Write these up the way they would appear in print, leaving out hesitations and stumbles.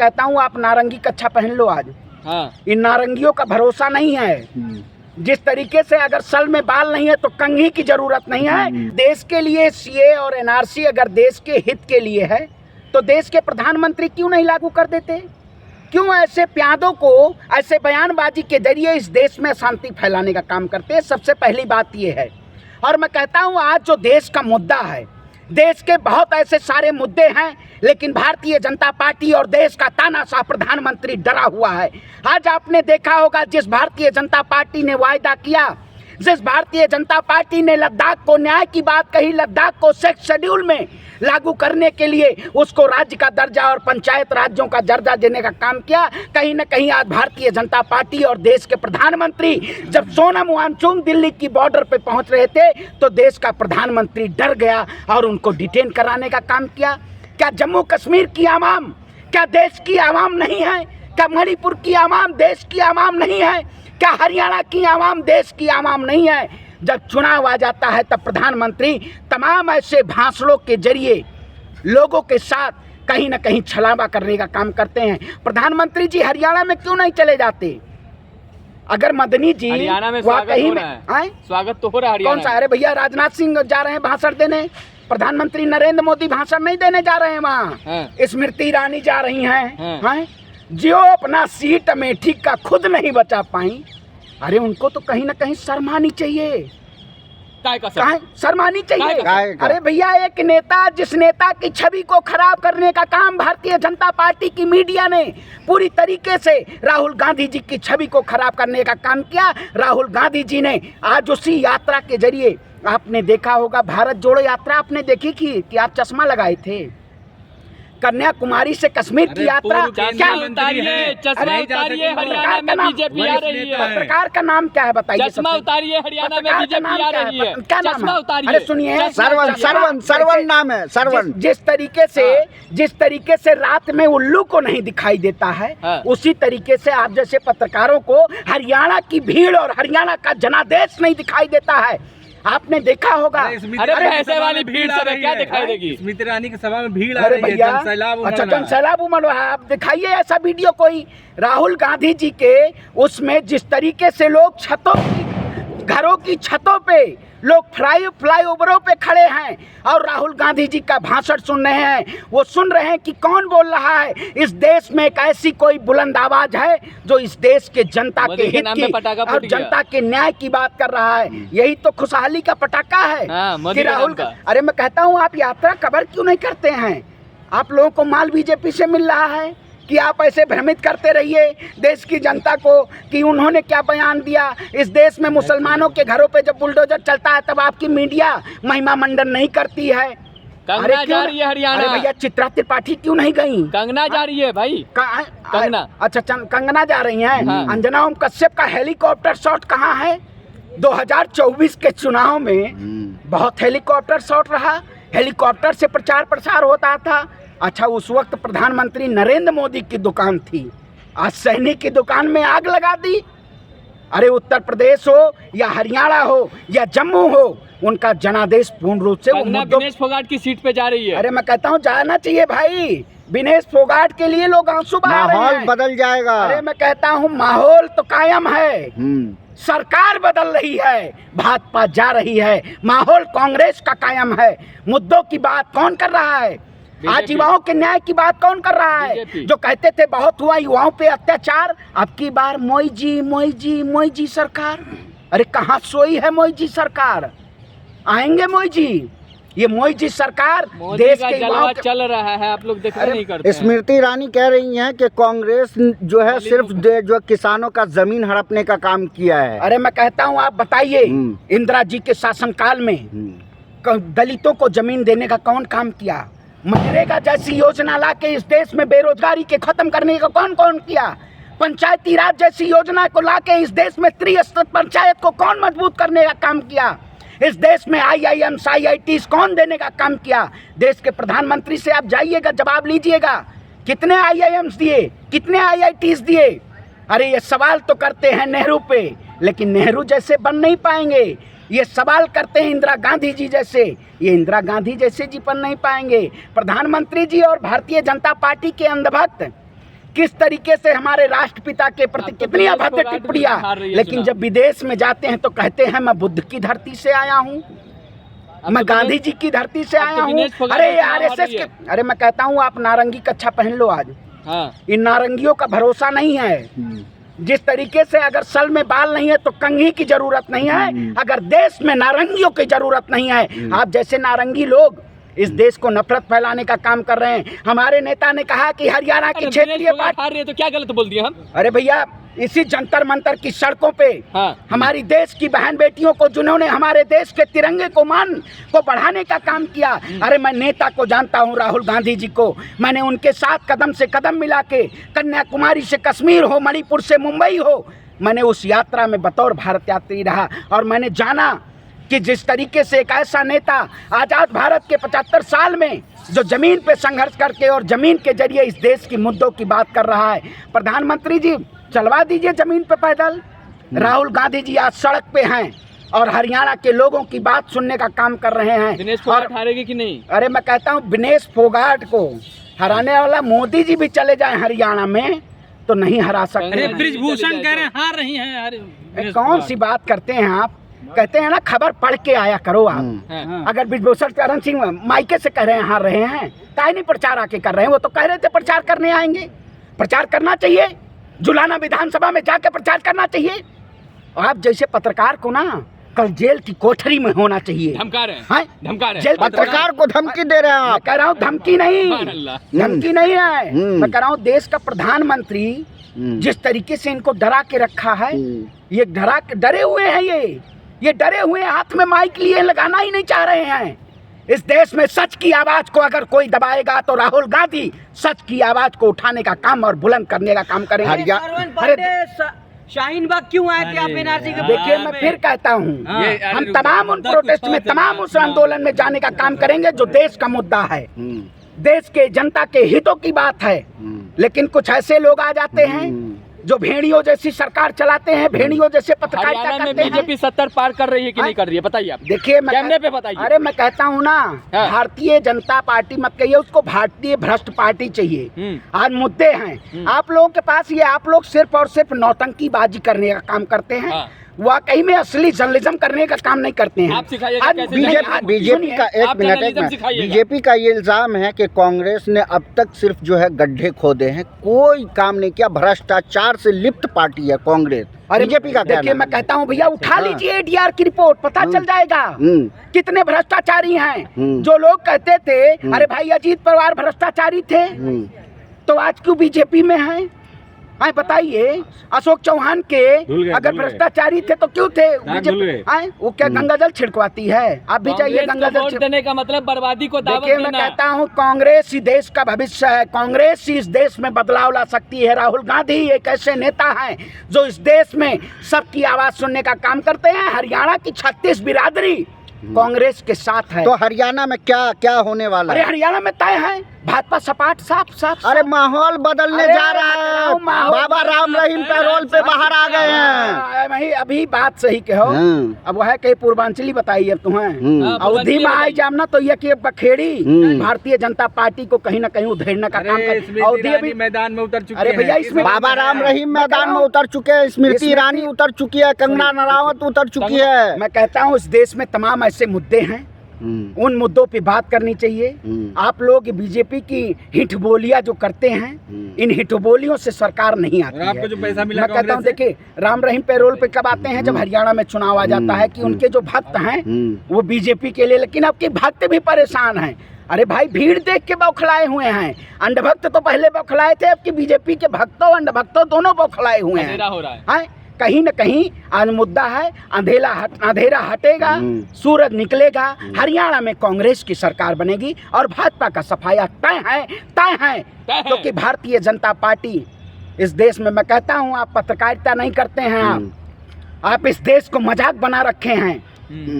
कहता हूँ आप नारंगी कच्छा पहन लो आज। हाँ। इन नारंगियों का भरोसा नहीं है। जिस तरीके से अगर सर में बाल नहीं है तो कंघी की जरूरत नहीं है। देश के लिए सीए और एनआरसी अगर देश के हित के लिए है तो देश के प्रधानमंत्री क्यों नहीं लागू कर देते? क्यों ऐसे प्यादों को ऐसे बयानबाजी के जरिए इस देश में शांति फैलाने का काम करते हैं? सबसे पहली बात ये है। और मैं कहता हूँ आज जो देश का मुद्दा है, देश के बहुत ऐसे सारे मुद्दे हैं, लेकिन भारतीय जनता पार्टी और देश का तानाशाह प्रधानमंत्री डरा हुआ है। आज आपने देखा होगा जिस भारतीय जनता पार्टी ने वायदा किया, जिस भारतीय जनता पार्टी ने लद्दाख को न्याय की बात कही, लद्दाख को 6 शेड्यूल में लागू करने के लिए उसको राज्य का दर्जा और पंचायत राज्यों का दर्जा देने का काम किया, कहीं न कहीं आज भारतीय जनता पार्टी और देश के प्रधानमंत्री जब सोनम वांगचुक दिल्ली की बॉर्डर पे पहुंच रहे थे तो देश का प्रधानमंत्री डर गया और उनको डिटेन कराने का काम किया। क्या जम्मू कश्मीर की आवाम क्या देश की आवाम नहीं है? क्या मणिपुर की आवाम देश की आवाम नहीं है? क्या हरियाणा की आवाम देश की आवाम नहीं है? जब चुनाव आ जाता है तब प्रधानमंत्री तमाम ऐसे भाषणों के जरिए लोगों के साथ कहीं ना कहीं छलावा करने का काम करते हैं। प्रधानमंत्री जी हरियाणा में क्यों नहीं चले जाते? अगर मदनी जी हरियाणा में वाकई में स्वागत तो हो रहा है। कौन सा? अरे भैया राजनाथ सिंह जा रहे हैं भाषण देने, प्रधानमंत्री नरेंद्र मोदी भाषण नहीं देने जा रहे हैं वहाँ। स्मृति ईरानी जा रही हैं, जो अपना सीट अमेठी का खुद नहीं बचा पाई। अरे उनको तो कहीं ना कहीं शर्मानी चाहिए। शर्मानी चाहिए। अरे भैया एक नेता, जिस नेता की छवि को खराब करने का काम भारतीय जनता पार्टी की मीडिया ने पूरी तरीके से राहुल गांधी जी की छवि को खराब करने का काम किया। राहुल गांधी जी ने आज उसी यात्रा के जरिए, आपने देखा होगा भारत जोड़ो यात्रा आपने देखी कि आप चश्मा लगाए थे, कन्याकुमारी से कश्मीर की यात्रा। क्या उतारिए चश्मा उतारिए, हरियाणा में बीजेपी आ रही है। पत्रकार का नाम क्या है बताइए? चश्मा उतारिए, हरियाणा में बीजेपी आ रही है। क्या नाम है? अरे सुनिए, सरवन नाम है, सरवन। जिस तरीके से रात में उल्लू को नहीं दिखाई देता है, उसी तरीके से आप जैसे पत्रकारों को हरियाणा की भीड़ और हरियाणा का जनादेश नहीं दिखाई देता है। आपने देखा होगा। अरे ऐसे वाली भीड़ से क्या दिखाई देगी? स्मृति ईरानी की सभा में भीड़ आ रही है, अच्छा जनसैलाब उमड़ रहा है। आप दिखाइए ऐसा वीडियो कोई। राहुल गांधी जी के उसमें जिस तरीके से लोग घरों की छतों पे लोग फ्लाईओवरों पे खड़े हैं और राहुल गांधी जी का भाषण सुन रहे हैं। वो सुन रहे हैं कि कौन बोल रहा है। इस देश में एक ऐसी कोई बुलंद आवाज है जो इस देश के जनता के हित की और जनता के न्याय की बात कर रहा है। यही तो खुशहाली का पटाखा है कि राहुल। अरे मैं कहता हूँ आप यात्रा कवर क्यों नहीं करते हैं? आप लोगों को माल बीजेपी से मिल रहा है कि आप ऐसे भ्रमित करते रहिए देश की जनता को कि उन्होंने क्या बयान दिया। इस देश में मुसलमानों के घरों पे जब बुलडोजर चलता है तब आपकी मीडिया महिमा मंडन नहीं करती है। कंगना जा रही है हरियाणा। अरे भैया चित्रा त्रिपाठी क्यों नहीं गई? कंगना जा रही है भाई। कंगना, अच्छा कंगना जा रही हैं। अंजना ओम कश्यप का हेलीकॉप्टर शॉट कहाँ है? 2024 के चुनाव में बहुत हेलीकॉप्टर शॉट रहा, हेलीकॉप्टर से प्रचार प्रसार होता था। अच्छा उस वक्त प्रधानमंत्री नरेंद्र मोदी की दुकान थी, आज सैनिक की दुकान में आग लगा दी। अरे उत्तर प्रदेश हो या हरियाणा हो या जम्मू हो, उनका जनादेश पूर्ण रूप से विनेश फोगाट की सीट पे जा रही है। अरे मैं कहता हूँ जाना चाहिए भाई। विनेश फोगाट के लिए लोग आंसू बहा रहे हैं। माहौल बदल जाएगा। अरे मैं कहता हूँ माहौल तो कायम है, सरकार बदल रही है, भाजपा जा रही है, माहौल कांग्रेस का कायम है। मुद्दों की बात कौन कर रहा है? आज युवाओं के न्याय की बात कौन कर रहा है? जो कहते थे बहुत हुआ युवाओं पे अत्याचार, अब की बार मोई जी सरकार। अरे कहाँ सोई है मोई जी सरकार? आएंगे मोई जी। ये मोई जी सरकार देश के युवाओं चल रहा है, आप लोग देख नहीं करते। स्मृति ईरानी कह रही हैं कि कांग्रेस जो है सिर्फ जो किसानों का जमीन हड़पने का काम किया है। अरे मैं कहता हूँ आप बताइए, इंदिरा जी के शासनकाल में दलितों को जमीन देने का कौन काम किया? मनरेगा जैसी योजना लाके इस देश में बेरोजगारी के खत्म करने का कौन किया? पंचायती राज जैसी योजना को लाके इस देश में त्रिस्तरीय पंचायत को कौन मजबूत करने का काम किया? इस देश में IIMs IITs कौन देने का काम किया? देश के प्रधानमंत्री से आप जाइएगा, जवाब लीजिएगा, कितने IIMs दिए, कितने IITs दिए? अरे ये सवाल तो करते हैं नेहरू पे, लेकिन नेहरू जैसे बन नहीं पाएंगे। ये सवाल करते हैं इंदिरा गांधी जी जैसे, ये इंदिरा गांधी जैसे जी बन नहीं पाएंगे। प्रधानमंत्री जी और भारतीय जनता पार्टी के अंधभक्त किस तरीके से हमारे राष्ट्रपिता के प्रति कितनी अभद्र टिप्पणियां, लेकिन जब विदेश में जाते हैं तो कहते हैं मैं बुद्ध की धरती से आया हूँ, मैं गांधी जी की धरती से आया हूँ। अरे आरएसएस के, अरे मैं कहता हूँ आप नारंगी कच्छा पहन लो आज। इन नारंगियों का भरोसा नहीं है। जिस तरीके से अगर सर में बाल नहीं है तो कंघी की जरूरत नहीं है, अगर देश में नारंगियों की जरूरत नहीं है। आप जैसे नारंगी लोग इस देश को नफरत फैलाने का काम कर रहे हैं। हमारे नेता ने कहा कि हरियाणा की क्षेत्रीय पार्टी, तो क्या गलत बोल दिया हम? अरे भैया इसी जंतर मंतर की सड़कों पे हमारी देश की बहन बेटियों को, जिन्होंने हमारे देश के तिरंगे को मान को बढ़ाने का काम किया। अरे मैं नेता को जानता हूँ, राहुल गांधी जी को। मैंने उनके साथ कदम से कदम मिला के, कन्याकुमारी से कश्मीर हो, मणिपुर से मुंबई हो, मैंने उस यात्रा में बतौर भारत यात्री रहा और मैंने जाना कि जिस तरीके से एक ऐसा नेता आज़ाद भारत के 75 साल में जो जमीन पे संघर्ष करके और जमीन के जरिए इस देश की मुद्दों की बात कर रहा है। प्रधानमंत्री जी चलवा दीजिए जमीन पे पैदल। राहुल गांधी जी आज सड़क पे हैं और हरियाणा के लोगों की बात सुनने का काम कर रहे हैं। दिनेश फोगाट हारेगी कि नहीं? अरे मैं कहता हूँ दिनेश फोगाट को हराने वाला मोदी जी भी चले जाए हरियाणा में तो नहीं हरा सकते। ब्रिजभूषण कह रहे हैं हार रही हैं। कौन सी बात करते हैं आप? कहते हैं ना खबर पढ़ के आया करो आप। अगर ब्रिजभूषण चरण सिंह मायके से कह रहे हैं हार रहे हैं, काहे नहीं प्रचार आके कर रहे हैं? वो तो कह रहे थे प्रचार करने आएंगे। प्रचार करना चाहिए, जुलाना विधानसभा में जाकर प्रचार करना चाहिए। आप जैसे पत्रकार को ना कल जेल की कोठरी में होना चाहिए। धमका रहे हैं, धमका रहे हैं। जेल पत्रकार को धमकी दे रहे हैं आप? कह रहा हूँ धमकी नहीं, धमकी नहीं है। मैं कह रहा हूँ देश का प्रधानमंत्री जिस तरीके से इनको डरा के रखा है, ये डरे हुए हैं। ये डरे हुए हाथ में माइक लिए लगाना ही नहीं चाह रहे हैं। इस देश में सच की आवाज को अगर कोई दबाएगा तो राहुल गांधी सच की आवाज को उठाने का काम और बुलंद करने का काम करेंगे। शाहीन बाग क्यों आए थे आप एनआरसी के? देखिए मैं फिर कहता हूँ, हम तमाम उन प्रोटेस्ट में, तमाम उस आंदोलन में जाने का काम करेंगे जो देश का मुद्दा है, देश के जनता के हितों की बात है। लेकिन कुछ ऐसे लोग आ जाते हैं जो भेड़ियों जैसी सरकार चलाते हैं, भेड़ियों जैसे पत्रकारिता करते हैं। बीजेपी 70 पार कर रही है कि नहीं कर रही है, बताइए आप। देखिए कैमरे पे बताइए। अरे मैं कहता हूँ ना, भारतीय जनता पार्टी मत कहिए उसको, भारतीय भ्रष्ट पार्टी चाहिए। आज मुद्दे हैं आप लोगों के पास, ये आप लोग सिर्फ और सिर्फ नौटंकीबाजी करने का काम करते हैं। वाकई में असली जर्नलिज्म करने का काम नहीं करते हैं। आप सिखाइएगा कैसे? बीजेपी का एक मिनट बीजेपी का ये इल्जाम है कि कांग्रेस ने अब तक सिर्फ जो है गड्ढे खोदे हैं, कोई काम नहीं किया। भ्रष्टाचार से लिप्त पार्टी है कांग्रेस। बीजेपी का देखिए मैं कहता हूँ भैया उठा लीजिए एडीआर की रिपोर्ट, पता चल जाएगा कितने भ्रष्टाचारी हैं। जो लोग कहते थे अरे भाई अजीत पवार भ्रष्टाचारी थे तो आज क्यों बीजेपी में है? बताइए अशोक चौहान के अगर भ्रष्टाचारी थे तो क्यों थे? वो क्या गंगा जल छिड़कवाती है? आप भी चाहिए गंगा जल देने का मतलब बर्बादी को दावत देना। मैं कहता हूँ कांग्रेस ही देश का भविष्य है, कांग्रेस ही इस देश में बदलाव ला सकती है। राहुल गांधी एक ऐसे नेता हैं जो इस देश में सबकी आवाज सुनने का काम करते हैं। हरियाणा की 36 बिरादरी कांग्रेस के साथ है। तो हरियाणा में क्या क्या होने वाला है? अरे हरियाणा में तय है, भाजपा सपाट साफ। अरे माहौल बदलने जा रहा है। बाबा राम रहीम पैरोल पे बाहर आ गए हैं। भाई अभी बात सही कहो। अब वह कहीं पूर्वांचली बताइए अब तुम्हें अवधि में आई जामना तो ये कि बखेड़ी भारतीय जनता पार्टी को कहीं ना कहीं उधेड़ने का काम कर। अवधि अभी मैदान में उतर चुके हैं। अरे भैया इसमें बाबा राम रहीम मैदान में उतर चुके हैं, स्मृति ईरानी उतर चुकी है, कंगना रनावत उतर चुकी है। मैं कहता हूँ इस देश में तमाम ऐसे मुद्दे हैं, उन मुद्दों पे बात करनी चाहिए। आप लोग बीजेपी की हिटबोलियां जो करते हैं, इन हिटबोलियों से सरकार नहीं आती है। आपको जो पैसा मिला, मैं कहता हूँ देखिए राम रहीम पैरोल पे कब आते हैं? जब हरियाणा में चुनाव आ जाता है कि उनके जो भक्त हैं वो बीजेपी के लिए, लेकिन अब के भक्त भी परेशान हैं। अरे भाई भीड़ देख के बौखलाए हुए हैं। अंधभक्त तो पहले बौखलाए थे, अब की बीजेपी के भक्तों अंधभक्तों दोनों बौखलाए हुए हैं। कहीं न कहीं आज मुद्दा है, अंधेरा हटेगा, सूरज निकलेगा, हरियाणा में कांग्रेस की सरकार बनेगी और भाजपा का सफाया तय है क्योंकि भारतीय जनता पार्टी इस देश में, मैं कहता हूं आप पत्रकारिता नहीं करते हैं। आप इस देश को मजाक बना रखे हैं।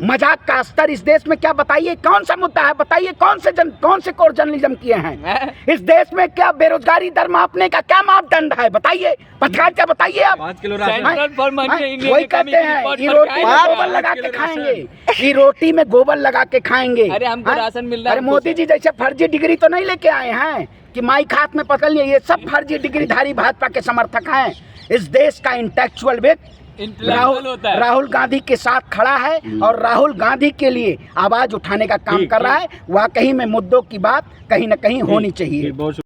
मजाक का स्तर इस देश में क्या? बताइए कौन सा मुद्दा है? बताइए कौन से कोर जर्नलिज्म किए हैं इस देश में? क्या बेरोजगारी दर मापने का क्या मापदंड है? बताइए पत्रकार क्या बताइए आप? 5 किलो वही कहते हैं ये रोटी में गोबर लगा के खाएंगे, ये रोटी में गोबर लगा के खाएंगे। अरे हमको राशन मिल रहा है। अरे मोदी जी जैसे फर्जी डिग्री तो नहीं लेके आए हैं कि माइक हाथ में पकड़ लिए, ये सब फर्जी डिग्रीधारी भाजपा के समर्थक हैं। इस देश का इंटेलेक्चुअल व्यक्ति राहुल गांधी के साथ खड़ा है और राहुल गांधी के लिए आवाज उठाने का काम कर रहा है। वाकई में मुद्दों की बात कहीं न कहीं होनी चाहिए।